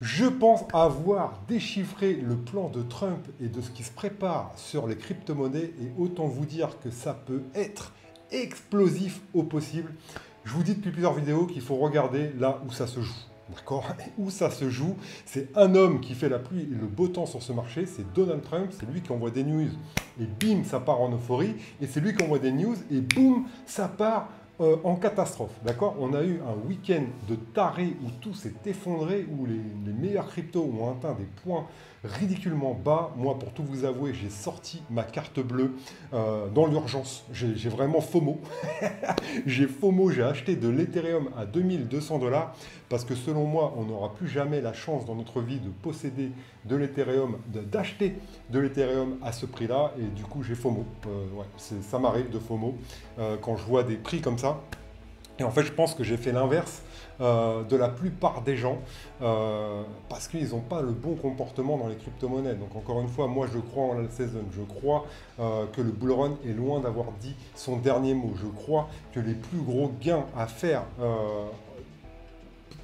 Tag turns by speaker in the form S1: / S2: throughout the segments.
S1: Je pense avoir déchiffré le plan de Trump et de ce qui se prépare sur les crypto-monnaies et autant vous dire que ça peut être explosif au possible. Je vous dis depuis plusieurs vidéos qu'il faut regarder là où ça se joue. D'accord? Où ça se joue, c'est un homme qui fait la pluie et le beau temps sur ce marché, c'est Donald Trump, c'est lui qui envoie des news et bim, ça part en euphorie, et c'est lui qui envoie des news et boum, ça part en catastrophe. D'accord? On a eu un week-end de taré où tout s'est effondré, où les meilleurs cryptos ont atteint des points ridiculement bas. Moi, pour tout vous avouer, j'ai sorti ma carte bleue dans l'urgence. J'ai vraiment FOMO. J'ai FOMO, j'ai acheté de l'Ethereum à 2200 $ parce que selon moi, on n'aura plus jamais la chance dans notre vie de posséder de l'Ethereum, d'acheter de l'Ethereum à ce prix-là. Et du coup, j'ai FOMO. Ouais, ça m'arrive de FOMO quand je vois des prix comme ça. Et en fait, je pense que j'ai fait l'inverse de la plupart des gens parce qu'ils n'ont pas le bon comportement dans les crypto-monnaies. Donc encore une fois, moi je crois en la saison, je crois que le bull run est loin d'avoir dit son dernier mot. Je crois que les plus gros gains à faire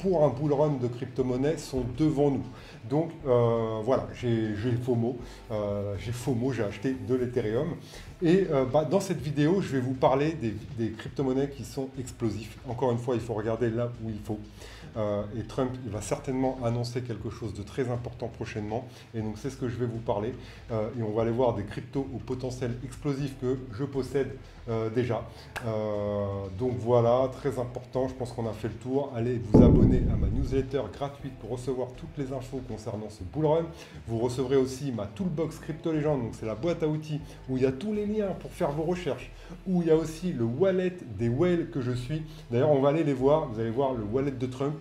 S1: pour un bull run de crypto-monnaie sont devant nous. Donc voilà, j'ai FOMO, j'ai acheté de l'Ethereum. Et dans cette vidéo, je vais vous parler des crypto-monnaies qui sont explosifs. Encore une fois, il faut regarder là où il faut. Et Trump, il va certainement annoncer quelque chose de très important prochainement. Et donc, c'est ce que je vais vous parler. Et on va aller voir des cryptos au potentiel explosif que je possède déjà. Donc voilà, très important. Je pense qu'on a fait le tour. Allez vous abonner à ma newsletter gratuite pour recevoir toutes les infos concernant ce bull run. Vous recevrez aussi ma Toolbox Crypto Legend. Donc, c'est la boîte à outils où il y a tous les liens pour faire vos recherches. Où il y a aussi le wallet des whales que je suis. D'ailleurs, on va aller les voir. Vous allez voir le wallet de Trump.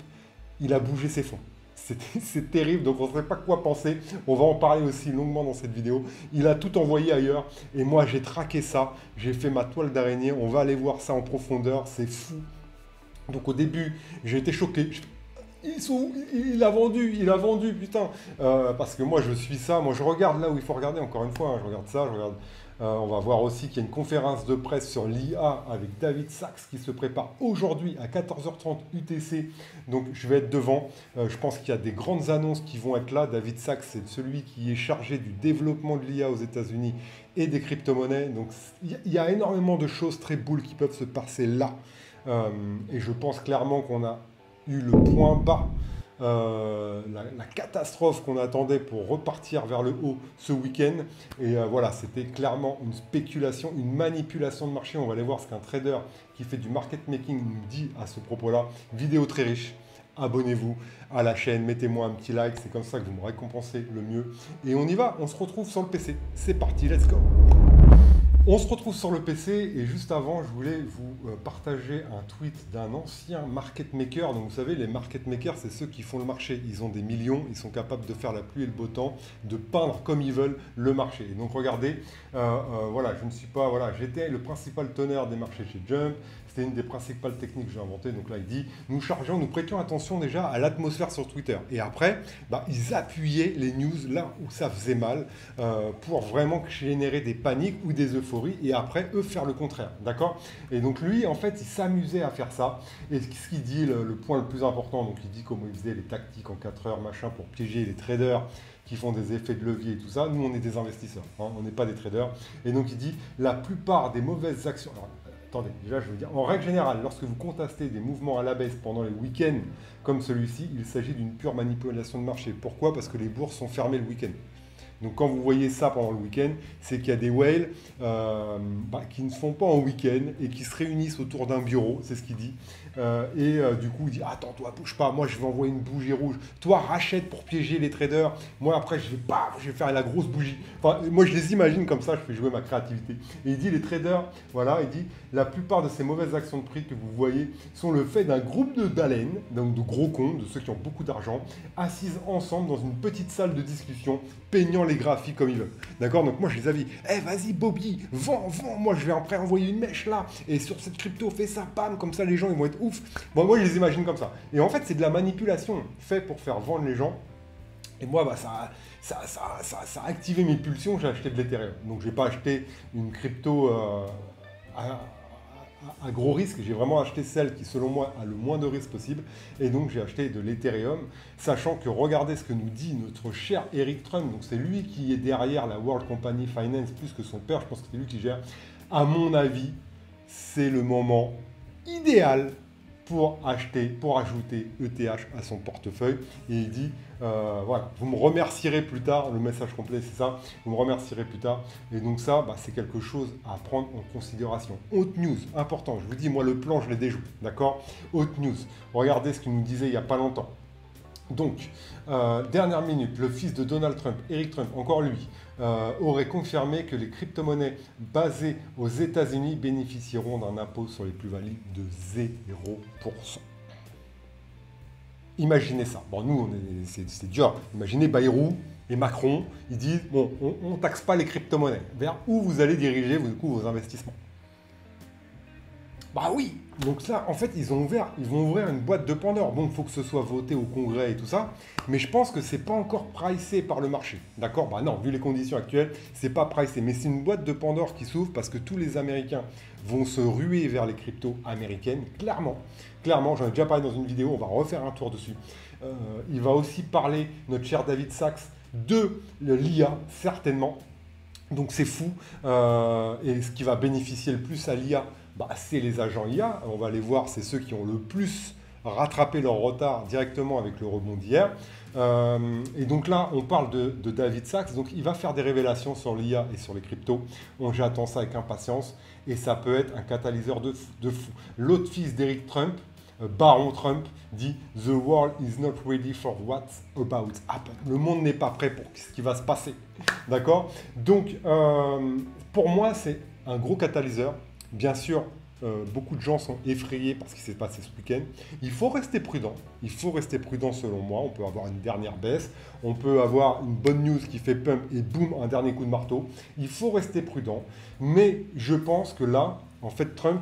S1: Il a bougé ses fonds. C'est terrible, donc on ne sait pas quoi penser. On va en parler aussi longuement dans cette vidéo. Il a tout envoyé ailleurs et moi j'ai traqué ça. J'ai fait ma toile d'araignée. On va aller voir ça en profondeur. C'est fou. Donc au début, j'ai été choqué. Il a vendu, putain. Parce que moi je suis ça. Moi je regarde là où il faut regarder. Encore une fois, hein, je regarde ça, je regarde. On va voir aussi qu'il y a une conférence de presse sur l'IA avec David Sachs qui se prépare aujourd'hui à 14h30 UTC. Donc je vais être devant. Je pense qu'il y a des grandes annonces qui vont être là. David Sachs, c'est celui qui est chargé du développement de l'IA aux États-Unis et des crypto-monnaies. Donc il y a énormément de choses très boules qui peuvent se passer là. Et je pense clairement qu'on a eu le point bas, la catastrophe qu'on attendait pour repartir vers le haut ce week-end. Et voilà, c'était clairement une spéculation, une manipulation de marché. On va aller voir ce qu'un trader qui fait du market making nous dit à ce propos-là. Vidéo très riche. Abonnez-vous à la chaîne, mettez-moi un petit like, c'est comme ça que vous me récompensez le mieux. Et on y va, on se retrouve sur le PC. C'est parti, let's go! On se retrouve sur le PC et juste avant, je voulais vous partager un tweet d'un ancien market maker. Donc vous savez, les market makers, c'est ceux qui font le marché. Ils ont des millions, ils sont capables de faire la pluie et le beau temps, de peindre comme ils veulent le marché. Et donc regardez, voilà, je ne suis pas, voilà, j'étais le principal teneur des marchés chez Jump. C'était une des principales techniques que j'ai inventées. Donc là, il dit, nous prêtions attention déjà à l'atmosphère sur Twitter. Et après, ils appuyaient les news là où ça faisait mal pour vraiment générer des paniques ou des euphories. Et après, eux, faire le contraire. D'accord? Et donc lui, en fait, il s'amusait à faire ça. Et ce qu'il dit, le point le plus important, donc il dit comment il faisait les tactiques en 4 heures, machin, pour piéger les traders qui font des effets de levier et tout ça. Nous, on est des investisseurs, hein, on n'est pas des traders. Et donc, il dit, la plupart des mauvaises actions... Alors, attendez, déjà je veux dire, en règle générale, lorsque vous contestez des mouvements à la baisse pendant les week-ends comme celui-ci, il s'agit d'une pure manipulation de marché. Pourquoi? Parce que les bourses sont fermées le week-end. Donc quand vous voyez ça pendant le week-end, c'est qu'il y a des whales qui ne se font pas en week-end et qui se réunissent autour d'un bureau, c'est ce qu'il dit. Du coup, il dit, attends, toi, bouge pas, moi je vais envoyer une bougie rouge. Toi, rachète pour piéger les traders. Moi, après, je vais faire la grosse bougie. Enfin, moi, je les imagine comme ça, je fais jouer ma créativité. Et il dit, les traders, voilà, il dit, la plupart de ces mauvaises actions de prix que vous voyez sont le fait d'un groupe de baleines, donc de gros cons, de ceux qui ont beaucoup d'argent, assises ensemble dans une petite salle de discussion, peignant les graphiques comme ils veulent. D'accord? Donc moi je les avais, vas-y Bobby, vends, moi je vais après envoyer une mèche là, et sur cette crypto, fais ça, bam, comme ça les gens ils vont être ouf. Bon, moi je les imagine comme ça. Et en fait c'est de la manipulation faite pour faire vendre les gens. Et moi ça a activé mes pulsions, j'ai acheté de l'Ethereum. Donc j'ai pas acheté une crypto à gros risque. J'ai vraiment acheté celle qui, selon moi, a le moins de risque possible. Et donc, j'ai acheté de l'Ethereum, sachant que regardez ce que nous dit notre cher Eric Trump. Donc, c'est lui qui est derrière la World Company Finance, plus que son père. Je pense que c'est lui qui gère. À mon avis, c'est le moment idéal pour acheter, pour ajouter ETH à son portefeuille. Et il dit, voilà, vous me remercierez plus tard, le message complet c'est ça, vous me remercierez plus tard. Et donc ça, c'est quelque chose à prendre en considération. Haute news, important, je vous dis, moi le plan, je l'ai déjoué, d'accord? Haute news, regardez ce qu'il nous disait il n'y a pas longtemps. Donc, dernière minute, le fils de Donald Trump, Eric Trump, encore lui, aurait confirmé que les crypto-monnaies basées aux États-Unis bénéficieront d'un impôt sur les plus-values de 0%. Imaginez ça. Bon, nous, c'est dur. Imaginez Bayrou et Macron, ils disent, bon, on ne taxe pas les crypto-monnaies. Vers où vous allez diriger vos investissements? Bah oui. Donc là, en fait, ils vont ouvrir une boîte de Pandore. Bon, il faut que ce soit voté au Congrès et tout ça, mais je pense que c'est pas encore pricé par le marché. D'accord? Bah non, vu les conditions actuelles, c'est pas pricé. Mais c'est une boîte de Pandore qui s'ouvre parce que tous les Américains vont se ruer vers les cryptos américaines, clairement. Clairement, j'en ai déjà parlé dans une vidéo, on va refaire un tour dessus. Il va aussi parler, notre cher David Sachs, de l'IA, certainement. Donc c'est fou. Et ce qui va bénéficier le plus à l'IA, c'est les agents IA. On va les voir, c'est ceux qui ont le plus rattrapé leur retard directement avec le rebond d'hier. Et donc là, on parle de David Sachs. Donc il va faire des révélations sur l'IA et sur les cryptos. J'attends ça avec impatience. Et ça peut être un catalyseur de fou. L'autre fils d'Eric Trump, Baron Trump, dit « The world is not ready for what's about to happen ». Le monde n'est pas prêt pour ce qui va se passer. D'accord? Donc, pour moi, c'est un gros catalyseur. Bien sûr, beaucoup de gens sont effrayés par ce qui s'est passé ce week-end. Il faut rester prudent. Il faut rester prudent selon moi. On peut avoir une dernière baisse. On peut avoir une bonne news qui fait pump et boum, un dernier coup de marteau. Il faut rester prudent. Mais je pense que là, en fait, Trump,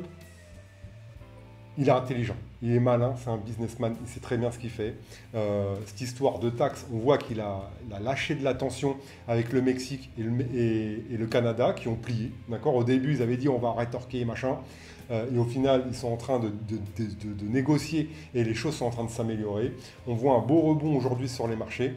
S1: il est intelligent. Il est malin, c'est un businessman, il sait très bien ce qu'il fait. Cette histoire de taxes, on voit qu'il a lâché de l'attention avec le Mexique et le Canada qui ont plié. Au début, ils avaient dit on va rétorquer machin. Et au final, ils sont en train de négocier et les choses sont en train de s'améliorer. On voit un beau rebond aujourd'hui sur les marchés.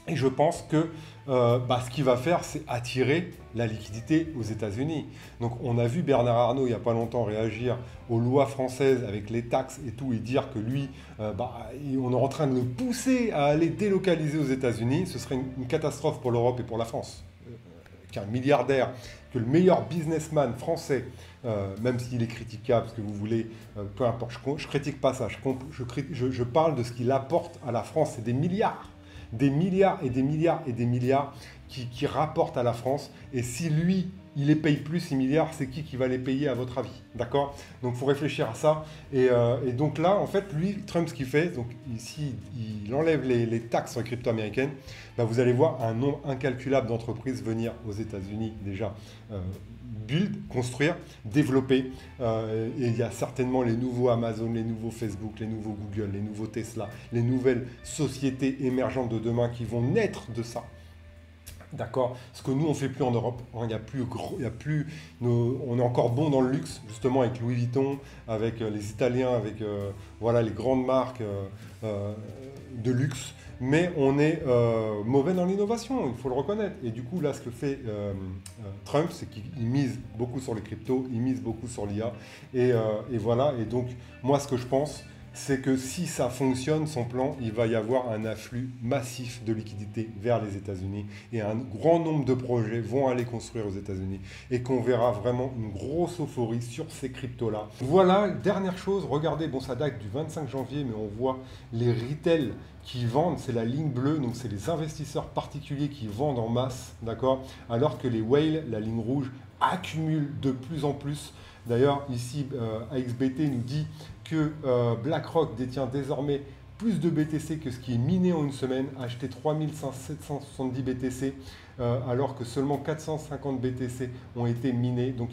S1: Et je pense que ce qu'il va faire, c'est attirer la liquidité aux États-Unis. Donc, on a vu Bernard Arnault, il n'y a pas longtemps, réagir aux lois françaises avec les taxes et tout, et dire que lui, on est en train de le pousser à aller délocaliser aux États-Unis. Ce serait une catastrophe pour l'Europe et pour la France. Qu'un milliardaire, que le meilleur businessman français, même s'il est critiquable, ce que vous voulez, peu importe, je ne critique pas ça, je parle de ce qu'il apporte à la France, c'est des milliards. Des milliards et des milliards et des milliards qui rapportent à la France. Et si lui, il les paye plus, ces milliards, c'est qui va les payer à votre avis? D'accord? Donc, il faut réfléchir à ça. Et donc là, en fait, lui, Trump, ce qu'il fait, donc ici, il enlève les taxes sur les crypto américaines. Vous allez voir un nombre incalculable d'entreprises venir aux États-Unis déjà build, construire, développer. Et il y a certainement les nouveaux Amazon, les nouveaux Facebook, les nouveaux Google, les nouveaux Tesla, les nouvelles sociétés émergentes de demain qui vont naître de ça. D'accord? Ce que nous, on ne fait plus en Europe. On est encore bon dans le luxe, justement, avec Louis Vuitton, avec les Italiens, avec les grandes marques de luxe. Mais on est mauvais dans l'innovation, il faut le reconnaître. Et du coup, là, ce que fait Trump, c'est qu'il mise beaucoup sur les cryptos, il mise beaucoup sur l'IA. Et voilà. Et donc, moi, ce que je pense, c'est que si ça fonctionne, son plan, il va y avoir un afflux massif de liquidités vers les États-Unis et un grand nombre de projets vont aller construire aux États-Unis et qu'on verra vraiment une grosse euphorie sur ces cryptos-là. Voilà, dernière chose, regardez, bon, ça date du 25 janvier, mais on voit les retail qui vendent, c'est la ligne bleue, donc c'est les investisseurs particuliers qui vendent en masse, d'accord, alors que les whales, la ligne rouge, accumulent de plus en plus. D'ailleurs, ici, AXBT nous dit que BlackRock détient désormais plus de BTC que ce qui est miné en une semaine, a acheté 3770 BTC, alors que seulement 450 BTC ont été minés. Donc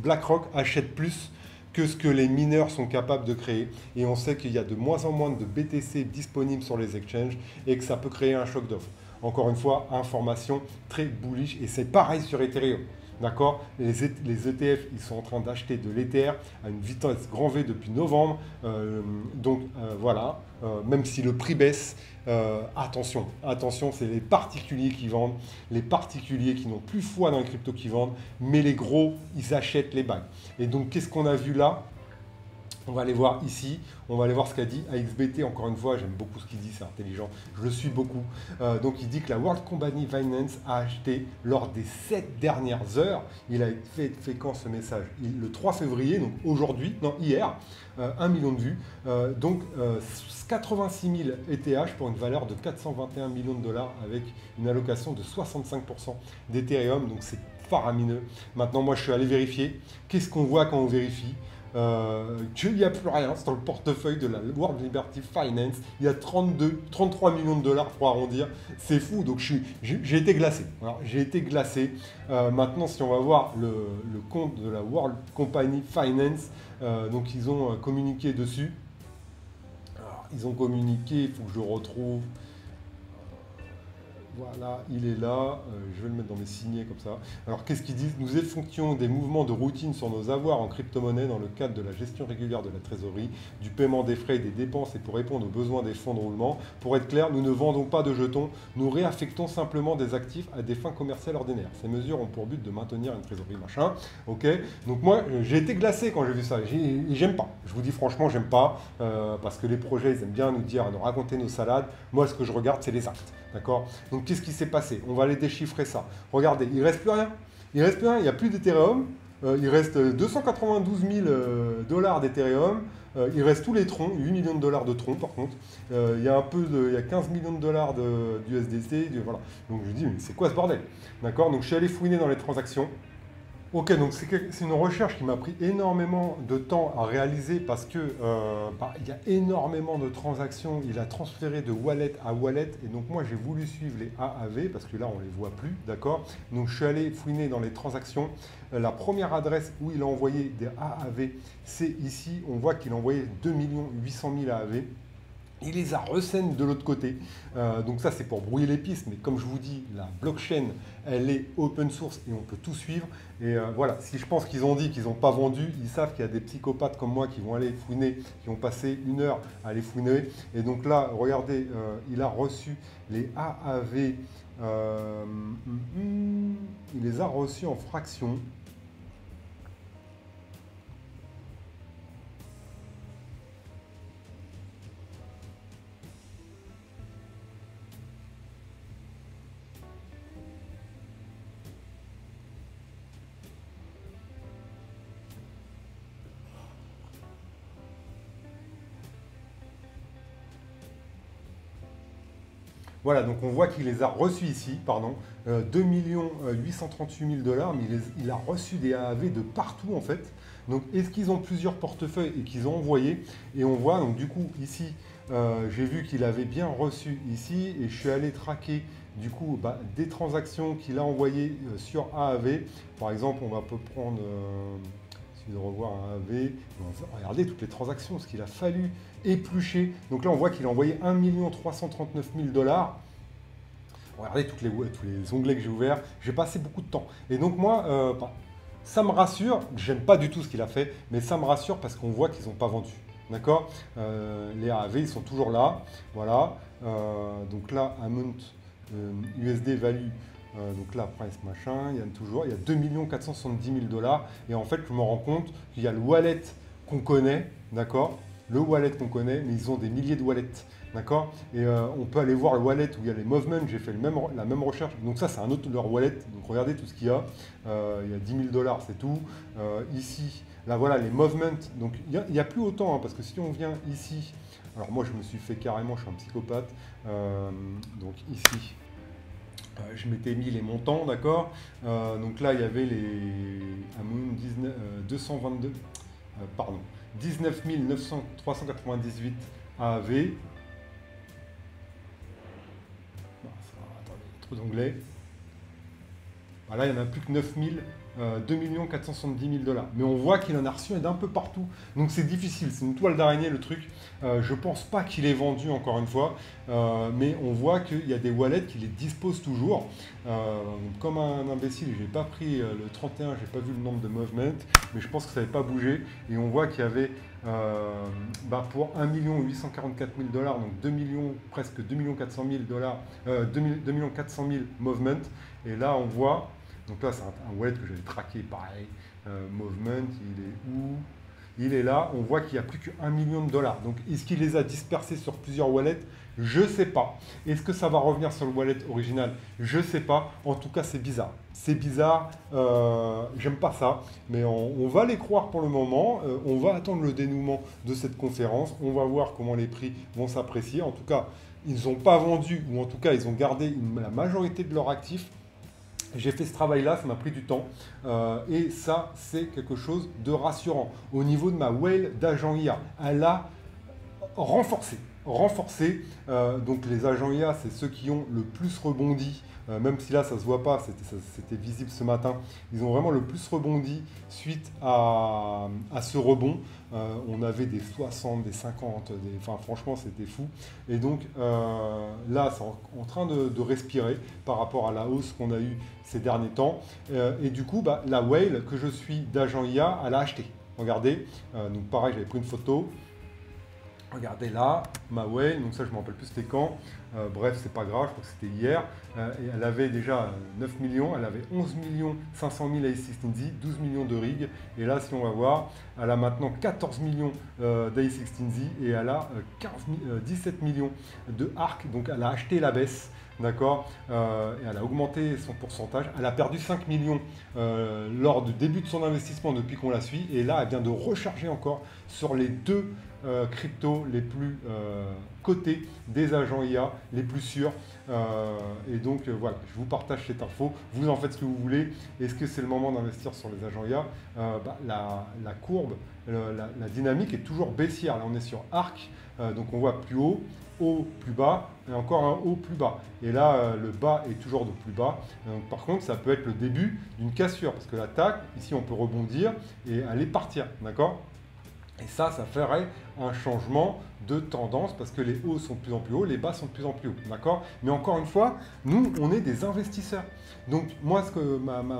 S1: BlackRock achète plus que ce que les mineurs sont capables de créer. Et on sait qu'il y a de moins en moins de BTC disponibles sur les exchanges et que ça peut créer un choc d'offres. Encore une fois, information très bullish et c'est pareil sur Ethereum. D'accord, les ETF, ils sont en train d'acheter de l'Ether à une vitesse grand V depuis novembre. Voilà, même si le prix baisse, attention, attention, c'est les particuliers qui vendent, les particuliers qui n'ont plus foi dans les cryptos qui vendent, mais les gros, ils achètent les bagues. Et donc, qu'est-ce qu'on a vu là? On va aller voir ici, on va aller voir ce qu'a dit AXBT. Encore une fois, j'aime beaucoup ce qu'il dit, c'est intelligent, je le suis beaucoup. Donc il dit que la World Company Finance a acheté lors des 7 dernières heures, il a fait quand ce message? Le 3 février, donc aujourd'hui, non hier, 1 million de vues, 86 000 ETH pour une valeur de 421 millions de dollars avec une allocation de 65% d'Ethereum, donc c'est faramineux. Maintenant, moi je suis allé vérifier, qu'est-ce qu'on voit quand on vérifie? Qu'il n'y a plus rien dans le portefeuille de la World Liberty Finance. Il y a 33 millions de dollars pour arrondir. C'est fou. Donc j'ai été glacé. Alors, j'ai été glacé. Maintenant, si on va voir le compte de la World Company Finance, donc ils ont communiqué dessus. Alors, ils ont communiqué, il faut que je retrouve. Voilà, il est là. Je vais le mettre dans mes signets comme ça. Alors, qu'est-ce qu'ils disent? Nous effectuons des mouvements de routine sur nos avoirs en crypto-monnaie dans le cadre de la gestion régulière de la trésorerie, du paiement des frais et des dépenses et pour répondre aux besoins des fonds de roulement. Pour être clair, nous ne vendons pas de jetons, nous réaffectons simplement des actifs à des fins commerciales ordinaires. Ces mesures ont pour but de maintenir une trésorerie machin. Ok. Donc moi, j'ai été glacé quand j'ai vu ça. J'aime pas. Je vous dis franchement, j'aime pas parce que les projets, ils aiment bien nous dire, nous raconter nos salades. Moi, ce que je regarde, c'est les actes. D'accord? Donc, qu'est-ce qui s'est passé? On va aller déchiffrer ça. Regardez, il ne reste plus rien. Il ne reste plus rien, il n'y a plus d'Ethereum. Il reste 292 000 dollars d'Ethereum. Il reste tous les troncs, 8 millions de dollars de troncs par contre. Il y a il y a 15 millions de dollars d'USDC. Voilà. Donc, je me dis, mais c'est quoi ce bordel? D'accord? Donc, je suis allé fouiner dans les transactions. Ok, donc c'est une recherche qui m'a pris énormément de temps à réaliser parce que il y a énormément de transactions. Il a transféré de wallet à wallet et donc moi j'ai voulu suivre les AAV parce que là on les voit plus, d'accord? Donc je suis allé fouiner dans les transactions. La première adresse où il a envoyé des AAV, c'est ici. On voit qu'il a envoyé 2 800 000 AAV. Il les a resend de l'autre côté. Donc ça, c'est pour brouiller les pistes. Mais comme je vous dis, la blockchain, elle est open source et on peut tout suivre. Et voilà, si je pense qu'ils ont dit qu'ils n'ont pas vendu, ils savent qu'il y a des psychopathes comme moi qui vont aller fouiner, qui ont passé 1 heure à aller fouiner. Et donc là, regardez, il a reçu les AAV. Il les a reçus en fractions. Voilà, donc on voit qu'il les a reçus ici, pardon, 2 838 000 dollars, mais il a reçu des AAV de partout en fait. Donc est-ce qu'ils ont plusieurs portefeuilles et qu'ils ont envoyé? Et on voit, donc du coup, ici, j'ai vu qu'il avait bien reçu ici et je suis allé traquer du coup des transactions qu'il a envoyées sur AAV. Par exemple, on va peut prendre, de revoir un AV, regardez toutes les transactions, ce qu'il a fallu éplucher. Donc là, on voit qu'il a envoyé 1 339 000 dollars. Regardez tous les onglets que j'ai ouverts. J'ai passé beaucoup de temps. Et donc moi, ça me rassure. J'aime pas du tout ce qu'il a fait, mais ça me rassure parce qu'on voit qu'ils n'ont pas vendu. D'accord? Les AAV, ils sont toujours là. Voilà. Donc là, amount USD value. Donc là, price machin, il y a toujours, il y a 2 470 000 dollars. Et en fait, je me rends compte qu'il y a le wallet qu'on connaît, d'accord? Le wallet qu'on connaît, mais ils ont des milliers de wallets, d'accord? Et on peut aller voir le wallet où il y a les movements. J'ai fait la même recherche. Donc ça, c'est un autre de leur wallet. Donc regardez tout ce qu'il y a. Il y a 10 000 dollars, c'est tout. Ici, là voilà les movements. Donc il n'y a plus autant, hein, parce que si on vient ici, alors moi je me suis fait carrément, je suis un psychopathe. Donc ici. Je m'étais mis les montants, d'accord? Donc là, il y avait les 222, pardon, 19 398 AAV. Bon, attendez, trop d'anglais. Voilà, il n'y en a plus que 9000 2 470 000 $. Mais on voit qu'il en a reçu d'un peu partout. Donc c'est difficile, c'est une toile d'araignée le truc. Je ne pense pas qu'il est vendu encore une fois, mais on voit qu'il y a des wallets qui les disposent toujours. Comme un imbécile, je n'ai pas pris le 31, je n'ai pas vu le nombre de movements, mais je pense que ça n'avait pas bougé. Et on voit qu'il y avait pour 1 844 000 $, donc 2 millions, presque 2 400 000 $, 2 400 000 movements. Et là, on voit, donc là, c'est un wallet que j'avais traqué, pareil. Movement, il est où? Il est là, on voit qu'il n'y a plus qu'1 million de $. Donc, est-ce qu'il les a dispersés sur plusieurs wallets? Je ne sais pas. Est-ce que ça va revenir sur le wallet original? Je ne sais pas. En tout cas, c'est bizarre. C'est bizarre. J'aime pas ça. Mais on va les croire pour le moment. On va attendre le dénouement de cette conférence. On va voir comment les prix vont s'apprécier. En tout cas, ils n'ont pas vendu, ou en tout cas, ils ont gardé la majorité de leurs actifs. J'ai fait ce travail-là, ça m'a pris du temps et ça, c'est quelque chose de rassurant. Au niveau de ma whale d'agent IA, elle a renforcé. Donc les agents IA, c'est ceux qui ont le plus rebondi, même si là, ça ne se voit pas, c'était visible ce matin. Ils ont vraiment le plus rebondi suite à ce rebond. On avait des 60, des 50, enfin franchement, c'était fou. Et donc là, c'est en train de respirer par rapport à la hausse qu'on a eue ces derniers temps. Et du coup, la whale que je suis d'agent IA, elle a acheté. Regardez, donc pareil, j'avais pris une photo. Regardez là, ma whale, donc ça je ne me rappelle plus c'était quand, bref c'est pas grave, je crois que c'était hier, et elle avait déjà 9 millions, elle avait 11 500 000 A16Z, 12 millions de rig, et là si on va voir, elle a maintenant 14 millions d'A16Z et elle a 17 millions de ARC, donc elle a acheté la baisse. D'accord, et elle a augmenté son pourcentage. Elle a perdu 5 millions lors du début de son investissement depuis qu'on la suit. Et là, elle vient de recharger encore sur les deux cryptos les plus cotés des agents IA, les plus sûrs. Et donc, voilà, je vous partage cette info. Vous en faites ce que vous voulez. Est-ce que c'est le moment d'investir sur les agents IA? La courbe, la dynamique est toujours baissière. Là, on est sur ARC. Donc, on voit plus haut, plus bas, et encore un haut plus bas. Et là, le bas est toujours de plus bas. Donc, par contre, ça peut être le début d'une cassure, parce que l'attaque, ici, on peut rebondir et aller partir, d'accord? Et ça ferait un changement de tendance parce que les hauts sont de plus en plus hauts, les bas sont de plus en plus hauts, d'accord? Mais encore une fois, nous, on est des investisseurs. Donc, moi,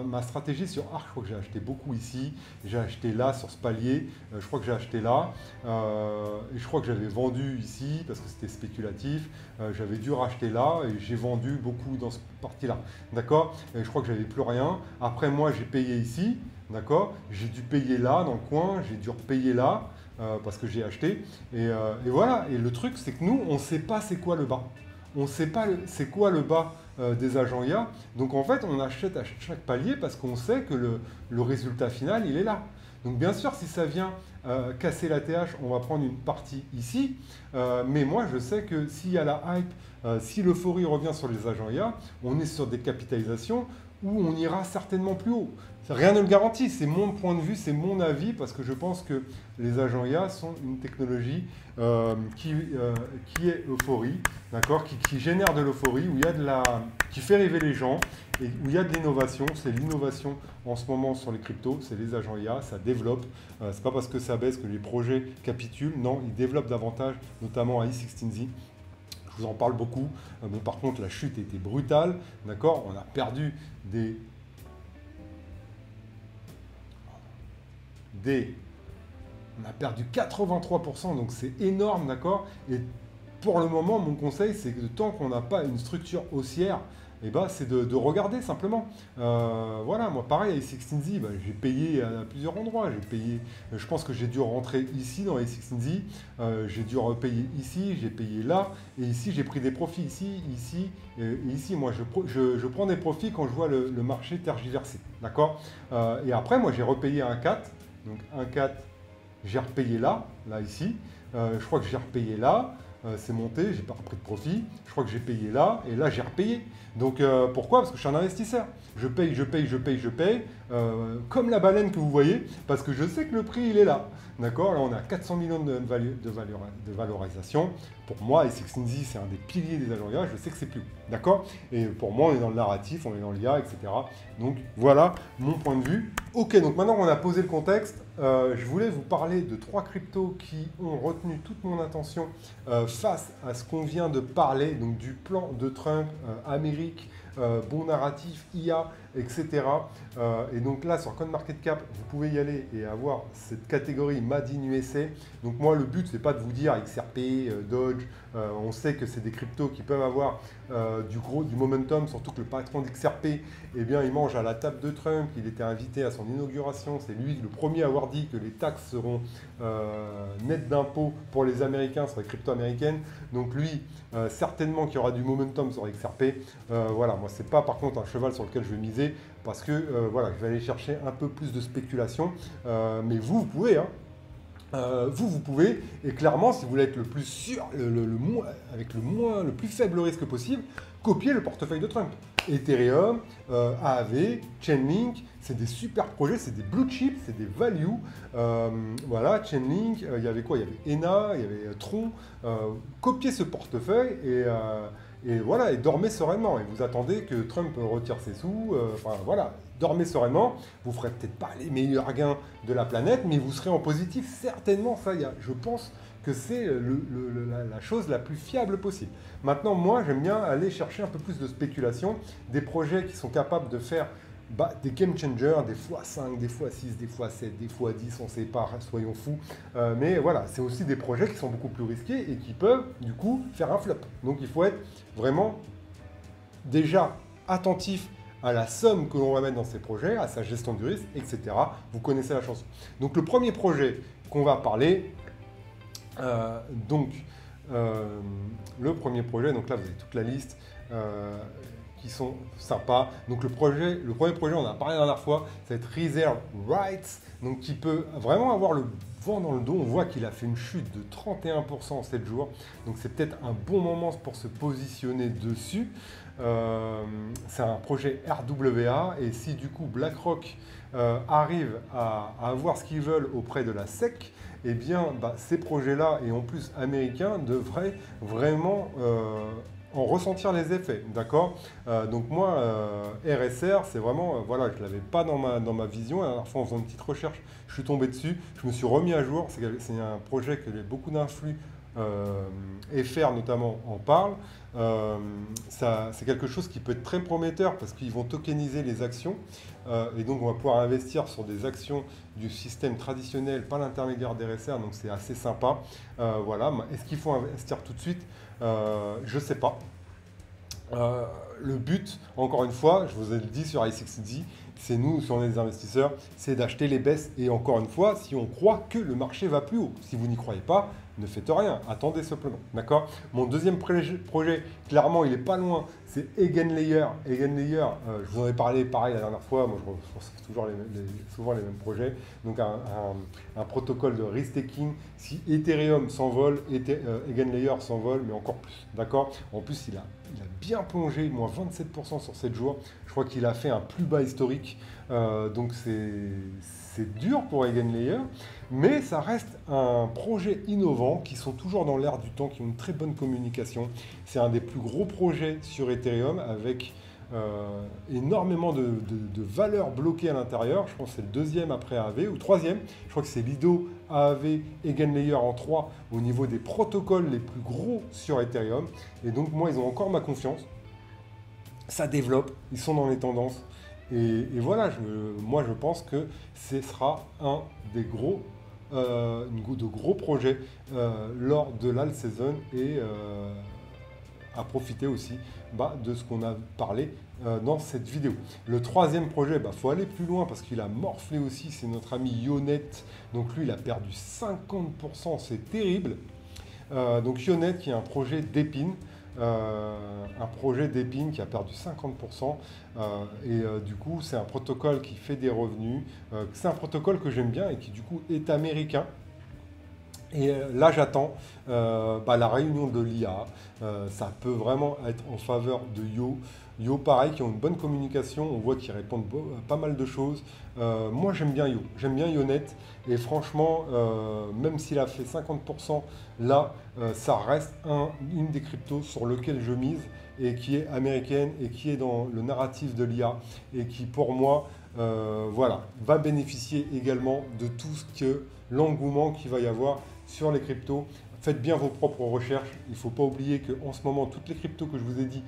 S1: ma stratégie sur ARC, je crois que j'ai acheté beaucoup ici, j'ai acheté là sur ce palier, je crois que j'ai acheté là, et je crois que j'avais vendu ici parce que c'était spéculatif, j'avais dû racheter là et j'ai vendu beaucoup dans cette partie-là, d'accord? Et je crois que j'avais plus rien. Après, moi, j'ai payé ici. D'accord, j'ai dû payer là dans le coin, j'ai dû repayer là parce que j'ai acheté. Et voilà, et le truc c'est que nous, on ne sait pas c'est quoi le bas. On ne sait pas c'est quoi le bas des agents IA. Donc en fait, on achète à chaque palier parce qu'on sait que le résultat final, il est là. Donc bien sûr, si ça vient casser la TH, on va prendre une partie ici. Mais moi, je sais que s'il y a la hype, si l'euphorie revient sur les agents IA, on est sur des capitalisations où on ira certainement plus haut. Rien ne le garantit, c'est mon point de vue, c'est mon avis, parce que je pense que les agents IA sont une technologie qui est euphorie, d'accord, qui génère de l'euphorie, où il y a qui fait rêver les gens, et où il y a de l'innovation. C'est l'innovation en ce moment sur les cryptos, c'est les agents IA, ça développe. C'est pas parce que ça baisse que les projets capitulent, non, ils développent davantage, notamment à A16Z. Je vous en parle beaucoup. Bon, par contre, la chute était brutale, d'accord. On a perdu on a perdu 83%, donc c'est énorme, d'accord. Et pour le moment, mon conseil, c'est que tant qu'on n'a pas une structure haussière, c'est de regarder simplement. Voilà, moi pareil, à A16Z, j'ai payé à plusieurs endroits. J'ai payé, je pense que j'ai dû rentrer ici dans A16Z, j'ai dû repayer ici, j'ai payé là, et ici j'ai pris des profits, ici, et ici. Moi je prends des profits quand je vois le marché tergiverser, d'accord. Et après, moi j'ai repayé un 4, donc un 4, j'ai repayé là ici, je crois que j'ai repayé là. C'est monté, j'ai pas repris de profit. Je crois que j'ai payé là, et là j'ai repayé. Donc pourquoi? Parce que je suis un investisseur. Je paye, je paye, je paye, je paye, comme la baleine que vous voyez, parce que je sais que le prix il est là. D'accord? Là on a 400 millions de valorisation. Pour moi, iSixNZ c'est un des piliers des agents IA, je sais que c'est plus haut. D'accord? Et pour moi on est dans le narratif, on est dans l'IA, etc. Donc voilà mon point de vue. Ok, donc maintenant qu'on a posé le contexte, je voulais vous parler de 3 cryptos qui ont retenu toute mon attention face à ce qu'on vient de parler, donc du plan de Trump, Amérique, bon narratif, IA, etc. Et donc là, sur CoinMarketCap, vous pouvez y aller et avoir cette catégorie Made in USA. Donc moi, le but, c'est pas de vous dire XRP, Dodge. On sait que c'est des cryptos qui peuvent avoir du momentum, surtout que le patron d'XRP, eh bien, il mange à la table de Trump. Il était invité à son inauguration. C'est lui le premier à avoir dit que les taxes seront nettes d'impôts pour les Américains sur les cryptos américaines. Donc lui, certainement qu'il y aura du momentum sur XRP. Voilà, moi, c'est pas par contre un cheval sur lequel je vais miser parce que voilà, je vais aller chercher un peu plus de spéculation. Mais vous, vous pouvez, hein. Vous pouvez, et clairement, si vous voulez être le plus sûr, avec le plus faible risque possible, copier le portefeuille de Trump. Ethereum, AAV, Chainlink, c'est des super projets, c'est des blue chips, c'est des value. Voilà, Chainlink, il y avait quoi? Il y avait ENA, il y avait Tron. Copiez ce portefeuille et voilà, et dormez sereinement. Et vous attendez que Trump retire ses sous. Enfin voilà, dormez sereinement. Vous ferez peut-être pas les meilleurs gains de la planète, mais vous serez en positif certainement. Ça, je pense que c'est la chose la plus fiable possible. Maintenant, moi, j'aime bien aller chercher un peu plus de spéculation, des projets qui sont capables de faire des game changers, des x5, des x6, des x7, des x10, on ne sait pas, soyons fous. Mais voilà, c'est aussi des projets qui sont beaucoup plus risqués et qui peuvent, du coup, faire un flop. Donc, il faut être vraiment déjà attentif à la somme que l'on va mettre dans ces projets, à sa gestion du risque, etc. Vous connaissez la chanson. Donc, le premier projet qu'on va parler, le premier projet, donc là, vous avez toute la liste. Qui sont sympas. Donc le premier projet, on en a parlé la dernière fois, ça va être Reserve Rights, donc qui peut vraiment avoir le vent dans le dos. On voit qu'il a fait une chute de 31% en 7 jours, donc c'est peut-être un bon moment pour se positionner dessus. C'est un projet RWA, et si du coup BlackRock arrive à avoir ce qu'ils veulent auprès de la SEC, eh bien ces projets-là, et en plus américains, devraient vraiment en ressentir les effets, d'accord? Donc moi, RSR, c'est vraiment, voilà, je ne l'avais pas dans ma vision. La dernière fois, en faisant une petite recherche, je suis tombé dessus, je me suis remis à jour. C'est un projet que beaucoup d'influx, FR notamment, en parlent. C'est quelque chose qui peut être très prometteur parce qu'ils vont tokeniser les actions. Et donc, on va pouvoir investir sur des actions du système traditionnel par l'intermédiaire d'RSR. Donc, c'est assez sympa. Voilà. Est-ce qu'il faut investir tout de suite? Je ne sais pas. Le but, encore une fois, je vous ai dit sur iSixNZ, c'est nous, si on est des investisseurs, c'est d'acheter les baisses. Et encore une fois, si on croit que le marché va plus haut. Si vous n'y croyez pas, ne faites rien, attendez simplement. D'accord? Mon deuxième projet, clairement, il n'est pas loin, c'est EigenLayer. EigenLayer, je vous en ai parlé pareil la dernière fois, moi je pense toujours souvent les mêmes projets. Donc un protocole de risk-taking. Si Ethereum s'envole, EigenLayer s'envole, mais encore plus. D'accord? En plus, il a bien plongé, moins 27% sur 7 jours. Je crois qu'il a fait un plus bas historique. Donc c'est dur pour EigenLayer, mais ça reste un projet innovant qui sont toujours dans l'air du temps, qui ont une très bonne communication. C'est un des plus gros projets sur Ethereum avec énormément de valeurs bloquées à l'intérieur. Je pense que c'est le deuxième après AAV ou troisième. Je crois que c'est Lido, AAV, EigenLayer en 3 au niveau des protocoles les plus gros sur Ethereum. Et donc moi, ils ont encore ma confiance. Ça développe, ils sont dans les tendances. Et voilà, moi je pense que ce sera un des gros projets lors de l'alt season et à profiter aussi de ce qu'on a parlé dans cette vidéo. Le troisième projet, faut aller plus loin parce qu'il a morflé aussi, c'est notre ami Yonet. Donc lui, il a perdu 50%, c'est terrible. Donc Yonet qui est un projet d'Epine. Un projet d'Epine qui a perdu 50% du coup c'est un protocole qui fait des revenus, c'est un protocole que j'aime bien et qui du coup est américain Et là, j'attends la réunion de l'IA. Ça peut vraiment être en faveur de Yo. Yo, pareil, qui ont une bonne communication. On voit qu'ils répondent à pas mal de choses. Moi, j'aime bien Yo. J'aime bien Yonet. Et franchement, même s'il a fait 50%, là, ça reste une des cryptos sur lequel je mise et qui est américaine et qui est dans le narratif de l'IA et qui, pour moi, voilà, va bénéficier également de tout ce que l'engouement qu'il va y avoir sur les cryptos. Faites bien vos propres recherches. Il ne faut pas oublier qu'en ce moment, toutes les cryptos que je vous ai dit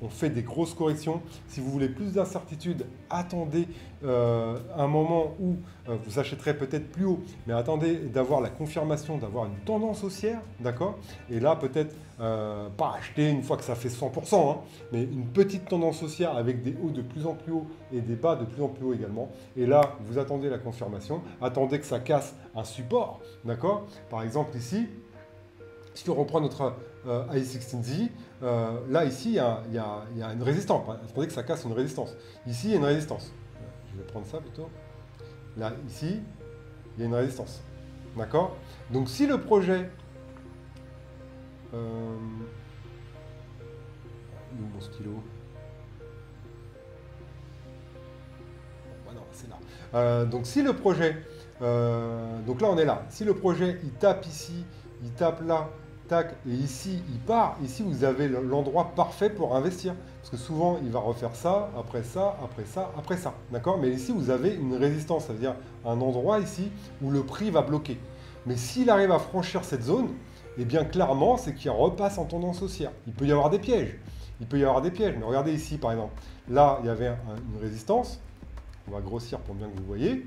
S1: ont fait des grosses corrections. Si vous voulez plus d'incertitude, attendez un moment où vous achèterez peut-être plus haut, mais attendez d'avoir la confirmation, d'avoir une tendance haussière, d'accord? Et là, peut-être pas acheter une fois que ça fait 100%, hein, mais une petite tendance haussière avec des hauts de plus en plus hauts et des bas de plus en plus hauts également. Et là, vous attendez la confirmation, attendez que ça casse un support, d'accord? Par exemple, ici, si on reprend notre i16Z, là, ici, il y a une résistance. Attendez que ça casse une résistance. Ici, il y a une résistance. Je vais prendre ça plutôt. Là, ici, il y a une résistance. D'accord? Donc, si le projet... où mon stylo? Non, c'est là. Donc, si le projet... donc là, on est là. Si le projet, il tape ici, il tape là, tac, et ici, il part. Ici, vous avez l'endroit parfait pour investir. Parce que souvent, il va refaire ça, après ça, après ça, après ça. D'accord? Mais ici, vous avez une résistance. Ça veut dire un endroit ici où le prix va bloquer. Mais s'il arrive à franchir cette zone, eh bien, clairement, c'est qu'il repasse en tendance haussière. Il peut y avoir des pièges. Il peut y avoir des pièges. Mais regardez ici, par exemple. Là, il y avait une résistance. On va grossir pour bien que vous voyez.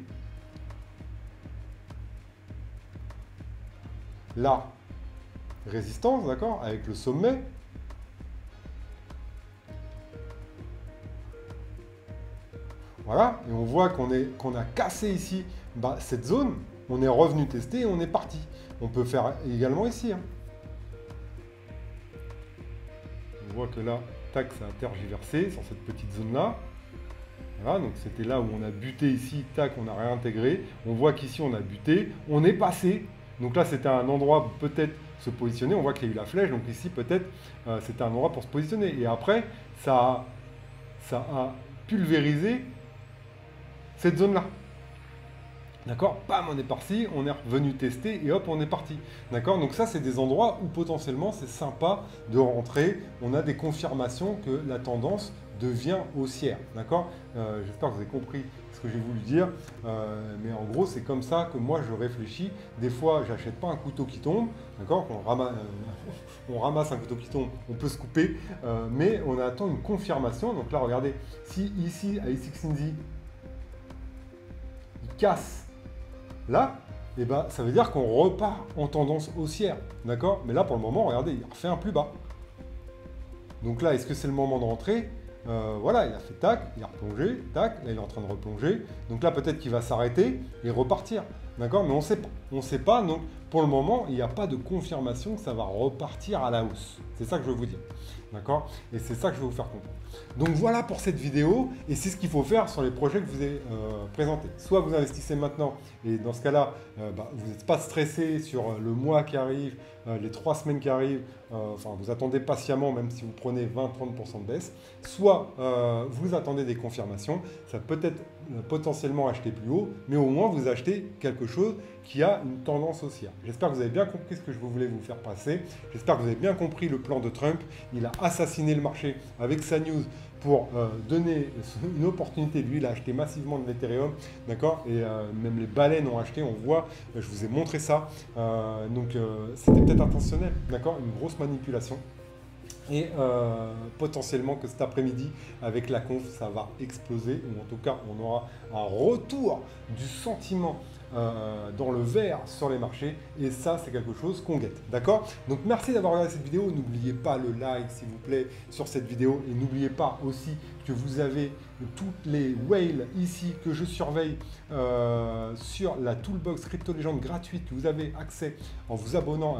S1: Là, résistance, d'accord, avec le sommet. Voilà, et on voit qu'on a cassé ici cette zone, on est revenu tester et on est parti. On peut faire également ici. Hein. On voit que là, tac, ça a tergiversé sur cette petite zone-là. Voilà, donc c'était là où on a buté ici, tac, on a réintégré. On voit qu'ici, on a buté, on est passé. Donc là, c'était un endroit peut-être se positionner. On voit qu'il y a eu la flèche. Donc ici, peut-être, c'était un endroit pour se positionner. Et après, ça a pulvérisé cette zone-là. D'accord? Bam, on est parti. On est revenu tester et hop, on est parti. D'accord? Donc ça, c'est des endroits où potentiellement, c'est sympa de rentrer. On a des confirmations que la tendance devient haussière. D'accord? J'espère que vous avez compris ce que j'ai voulu dire. Mais en gros, c'est comme ça que moi, je réfléchis. Des fois, j'achète pas un couteau qui tombe. D'accord? On ramasse un couteau qui tombe, on peut se couper. Mais on attend une confirmation. Donc là, regardez, si ici, à i16Z, il casse là, eh ben, ça veut dire qu'on repart en tendance haussière. D'accord? Mais là, pour le moment, regardez, il refait un plus bas. Donc là, est-ce que c'est le moment de rentrer? Voilà, il a fait tac, il a replongé, tac, là il est en train de replonger. Donc là peut-être qu'il va s'arrêter et repartir. D'accord? Mais on ne sait pas. On ne sait pas, donc pour le moment, il n'y a pas de confirmation que ça va repartir à la hausse. C'est ça que je veux vous dire. D'accord? Et c'est ça que je veux vous faire comprendre. Donc voilà pour cette vidéo, et c'est ce qu'il faut faire sur les projets que je vous ai présentés. Soit vous investissez maintenant, et dans ce cas-là, vous n'êtes pas stressé sur le mois qui arrive, les 3 semaines qui arrivent, enfin vous attendez patiemment, même si vous prenez 20-30% de baisse. Soit vous attendez des confirmations, ça peut être potentiellement acheter plus haut, mais au moins vous achetez quelque chose qui a une tendance haussière. J'espère que vous avez bien compris ce que je voulais vous faire passer. J'espère que vous avez bien compris le plan de Trump. Il a assassiné le marché avec sa news pour donner une opportunité. Lui, il a acheté massivement de l'Ethereum, d'accord? Et même les baleines ont acheté, on voit, je vous ai montré ça. Donc, c'était peut-être intentionnel, d'accord? Une grosse manipulation. Et potentiellement que cet après-midi, avec la conf, ça va exploser, ou en tout cas, on aura un retour du sentiment dans le vert sur les marchés, et ça, c'est quelque chose qu'on guette, d'accord? Donc, merci d'avoir regardé cette vidéo. N'oubliez pas le like, s'il vous plaît, sur cette vidéo, et n'oubliez pas aussi que vous avez toutes les whales ici que je surveille sur la Toolbox Crypto Legend gratuite que vous avez accès en vous abonnant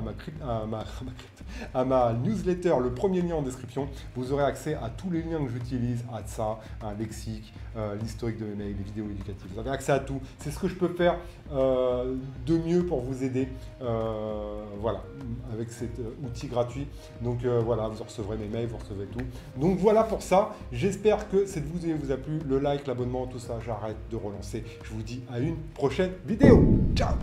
S1: à ma newsletter, le premier lien en description. Vous aurez accès à tous les liens que j'utilise, à ça, un lexique, l'historique de mes mails, les vidéos éducatives. Vous avez accès à tout. C'est ce que je peux faire de mieux pour vous aider, voilà, avec cet outil gratuit. Donc voilà, vous recevrez mes mails, vous recevez tout. Donc voilà pour ça. J'espère que cette vidéo vous a plu. Le like, l'abonnement, tout ça, j'arrête de relancer. Je vous dis à une prochaine vidéo. Ciao!